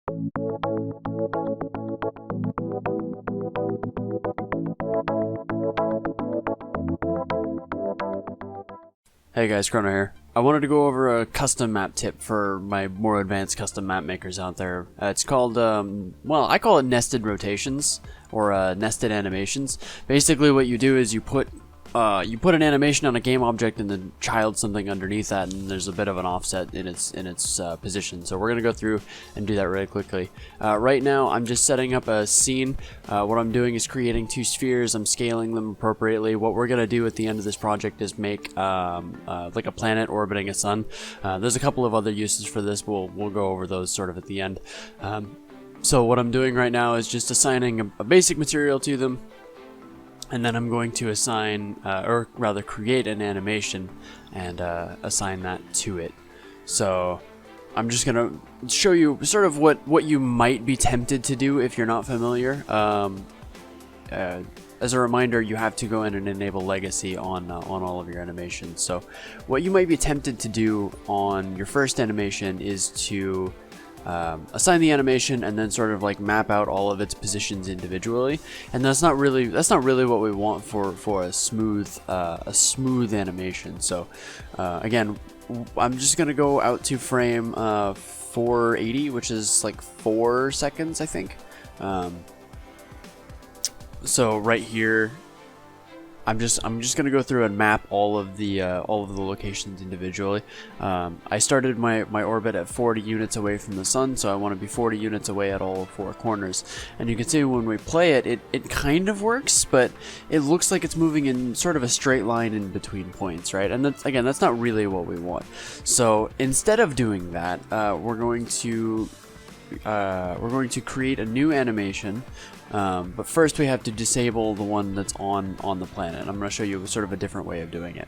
Hey guys, Chrono here. I wanted to go over a custom map tip for my more advanced custom map makers out there. It's called, well, I call it nested rotations, or nested animations. Basically what you do is you put an animation on a game object and then child something underneath that, and there's a bit of an offset in its position. So we're gonna go through and do that really quickly. Right now I'm just setting up a scene. What I'm doing is creating two spheres. I'm scaling them appropriately. What we're gonna do at the end of this project is make like a planet orbiting a sun. There's a couple of other uses for this. We'll go over those sort of at the end. So what I'm doing right now is just assigning a basic material to them. And then I'm going to assign, or rather create an animation and assign that to it. So I'm just gonna show you sort of what you might be tempted to do if you're not familiar. As a reminder, you have to go in and enable legacy on all of your animations. So what you might be tempted to do on your first animation is to assign the animation and then sort of like map out all of its positions individually, and that's not really what we want for a smooth animation. So again, I'm just gonna go out to frame 480, which is like 4 seconds, I think. So right here, I'm just gonna go through and map all of the locations individually. I started my orbit at 40 units away from the sun, so I want to be 40 units away at all 4 corners. And you can see when we play it, it kind of works, but it looks like it's moving in sort of a straight line in between points, right? And that's not really what we want. So instead of doing that, we're going to create a new animation. But first we have to disable the one that's on the planet. I'm going to show you sort of a different way of doing it.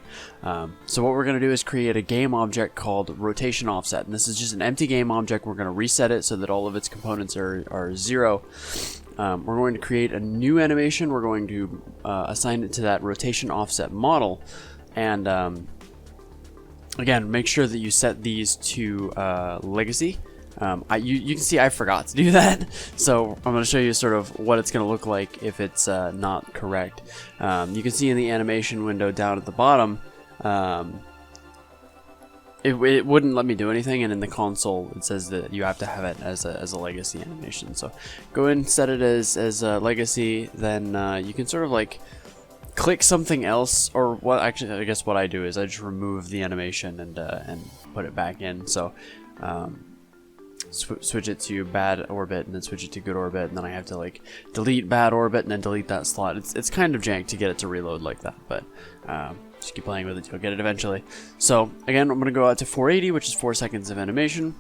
So what we're going to do is create a game object called rotation offset, and this is just an empty game object. We're going to reset it so that all of its components are 0. We're going to create a new animation. We're going to assign it to that rotation offset model, and again, make sure that you set these to legacy. You can see I forgot to do that, so I'm going to show you sort of what it's going to look like if it's not correct. You can see in the animation window down at the bottom, it wouldn't let me do anything, and in the console it says that you have to have it as a legacy animation. So go in and set it as a legacy, then you can sort of like click something else, or what actually I guess what I do is I just remove the animation and put it back in. So switch it to bad orbit and then switch it to good orbit, and then I have to like delete bad orbit and then delete that slot. It's kind of jank to get it to reload like that, but just keep playing with it, you'll get it eventually. So again, I'm gonna go out to 480, which is 4 seconds of animation.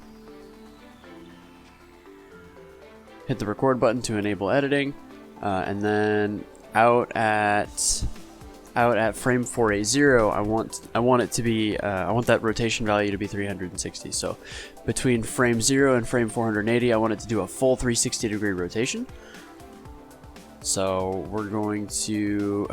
Hit the record button to enable editing, and then out at frame 480, I want it to be I want that rotation value to be 360. So between frame 0 and frame 480, I want it to do a full 360-degree rotation. So we're going to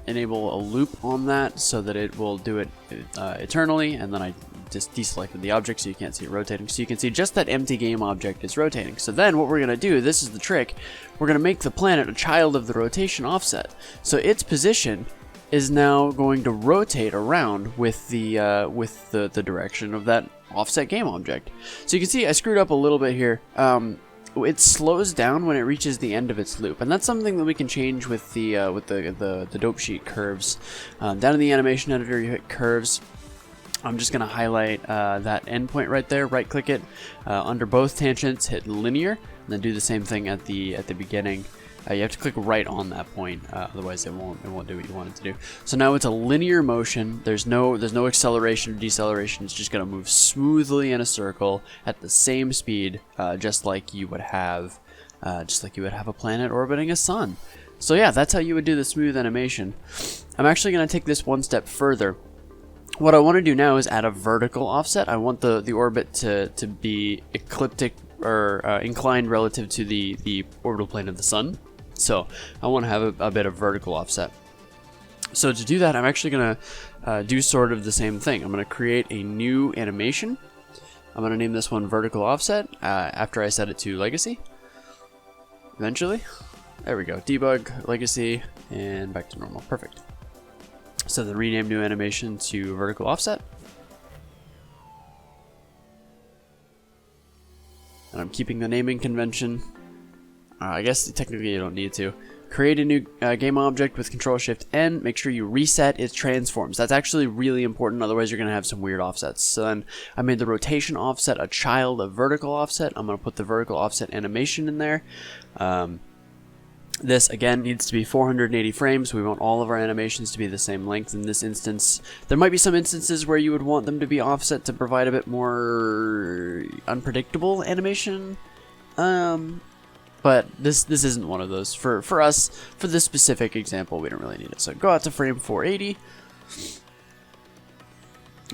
enable a loop on that so that it will do it eternally, and then I just deselected the object so you can't see it rotating. So you can see just that empty game object is rotating. So then what we're going to do, this is the trick, we're going to make the planet a child of the rotation offset. So its position is now going to rotate around with the direction of that offset game object. So you can see I screwed up a little bit here. It slows down when it reaches the end of its loop, and that's something that we can change with the dope sheet curves. Down in the animation editor, you hit curves. I'm just going to highlight that endpoint right there, right click it, under both tangents hit linear, and then do the same thing at the beginning. You have to click right on that point, otherwise it won't do what you want it to do. So now it's a linear motion. There's no acceleration or deceleration. It's just going to move smoothly in a circle at the same speed, just like you would have a planet orbiting a sun. So yeah, that's how you would do the smooth animation. I'm actually going to take this one step further. What I want to do now is add a vertical offset. I want the orbit to be ecliptic or inclined relative to the orbital plane of the sun. So I want to have a bit of vertical offset. So to do that, I'm actually going to do sort of the same thing. I'm going to create a new animation. I'm going to name this one vertical offset after I set it to legacy. Eventually. There we go. Debug, legacy, and back to normal. Perfect. So then rename new animation to vertical offset. And I'm keeping the naming convention. I guess technically you don't need to. Create a new game object with Control-Shift-N. Make sure you reset its transforms. That's actually really important, otherwise you're going to have some weird offsets. So then I made the rotation offset a child of vertical offset. I'm going to put the vertical offset animation in there. This, again, needs to be 480 frames. We want all of our animations to be the same length in this instance. There might be some instances where you would want them to be offset to provide a bit more unpredictable animation. But this isn't one of those. For us, for this specific example, we don't really need it. So go out to frame 480.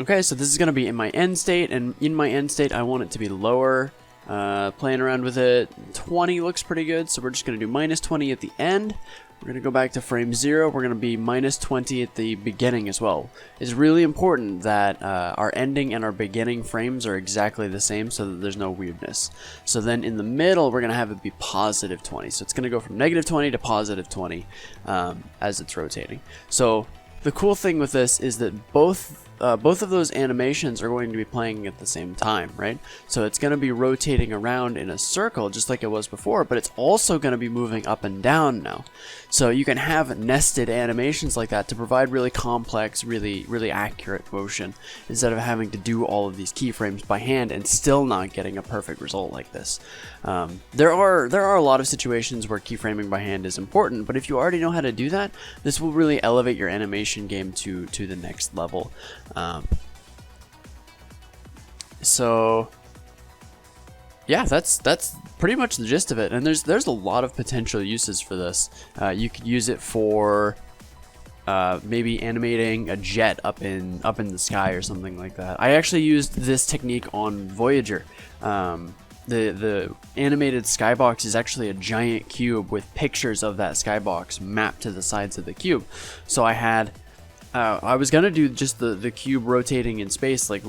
Okay, so this is going to be in my end state, and in my end state, I want it to be lower. Playing around with it, 20 looks pretty good, so we're just going to do minus 20 at the end. We're going to go back to frame 0. We're going to be minus 20 at the beginning as well. It's really important that our ending and our beginning frames are exactly the same so that there's no weirdness. So then in the middle, we're going to have it be positive 20. So it's going to go from negative 20 to positive 20 as it's rotating. So the cool thing with this is that both of those animations are going to be playing at the same time, right? So it's going to be rotating around in a circle just like it was before, but it's also going to be moving up and down now. So you can have nested animations like that to provide really complex, really accurate motion instead of having to do all of these keyframes by hand and still not getting a perfect result like this. There are a lot of situations where keyframing by hand is important, but if you already know how to do that, this will really elevate your animation game to the next level. So yeah, that's pretty much the gist of it, and there's a lot of potential uses for this. You could use it for maybe animating a jet up in the sky or something like that. I actually used this technique on Voyager. The animated skybox is actually a giant cube with pictures of that skybox mapped to the sides of the cube. So I was gonna do just the cube rotating in space like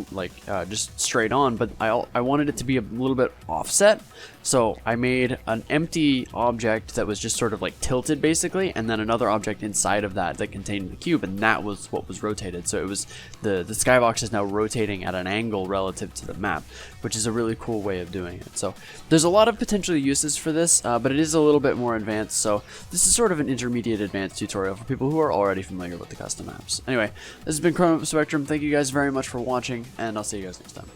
just straight on, but I wanted it to be a little bit offset, so I made an empty object that was just sort of like tilted basically, and then another object inside of that contained the cube, and that was what was rotated. So it was the skybox is now rotating at an angle relative to the map, which is a really cool way of doing it. So there's a lot of potential uses for this, but it is a little bit more advanced. So this is sort of an intermediate advanced tutorial for people who are already familiar with the custom maps. Anyway, this has been Chrono Spectrum. Thank you guys very much for watching, and I'll see you guys next time.